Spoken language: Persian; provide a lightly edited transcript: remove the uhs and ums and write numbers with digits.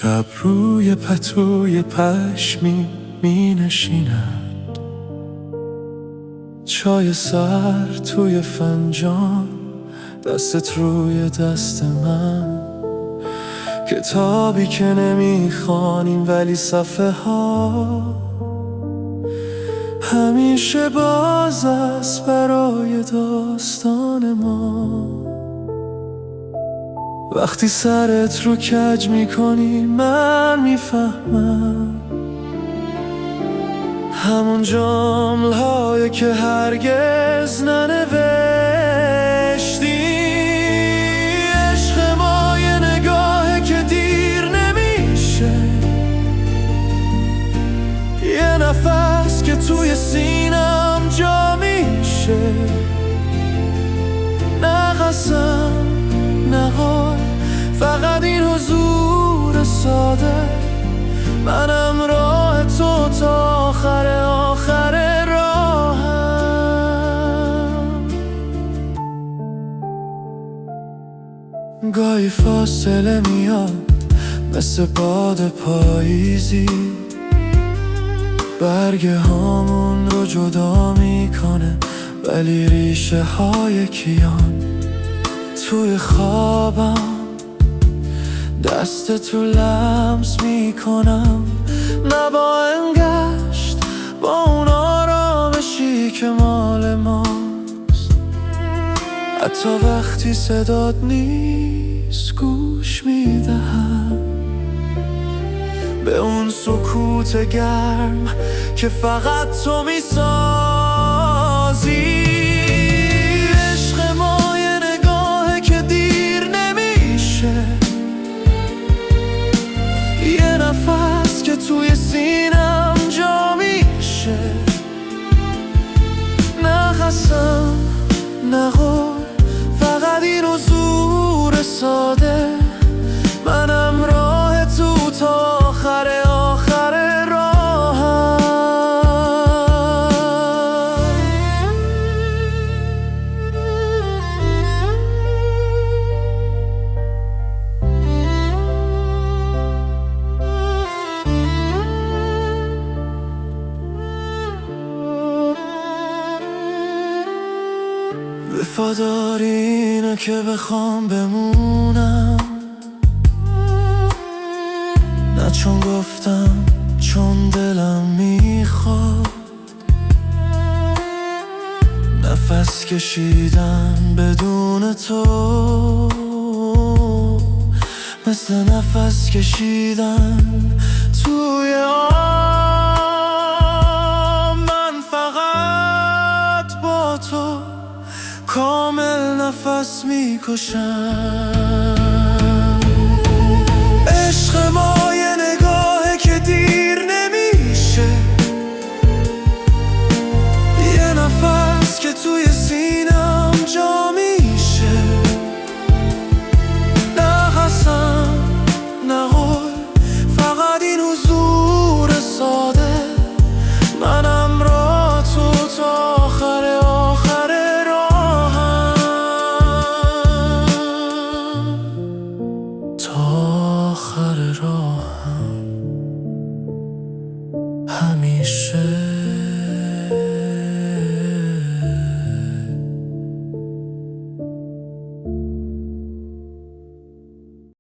شب روی پتوی پشمی می نشیند، چای سر توی فنجان، دستت روی دست من. کتابی که نمیخوانیم ولی صفحه ها همیشه باز است برای داستان ما. وقتی سرت رو کج میکنی من میفهمم، همون جمله‌هایی که هرگز ننوشتی. عشق ما یه نگاهه که دیر نمیشه، یه نفس که توی سینم جا میشه. نه قسم نه قول، فقط این حضور ساده، منم راه تو تا آخر راهم. گاهی فاصله میاد مثل باد پاییزی، برگه هامون رو جدا میکنه ولی ریشه های کیان. توی خوابم دست تو لمس میکنم، نه با انگشت، با اون آرامشی که مال ماست. حتی وقتی صدات نیست گوش میدهم به اون سکوت گرم که فقط تو میسازی. عشق ما یه نگاهه که دیر نمیشه، یه نفس که توی سینم جا میشه. نه قسم نه قول، فقط این حضور ساده، منم راه تو تا آخر راهم. وفاداری اینه که بخوام بمونم، نه چون گفتم، چون دلم میخواد. نفس کشیدن بدون تو مثل نفس کشیدن توی آب. من فقط با تو کامل نفس میکشم. عشق ما یه نگاهه که دیر نمیشه، یه نفس که توی سینم جا میشه. نه قسم نه قول، فقط این حضور ساده، منم راه تو تا آخر راهم. همین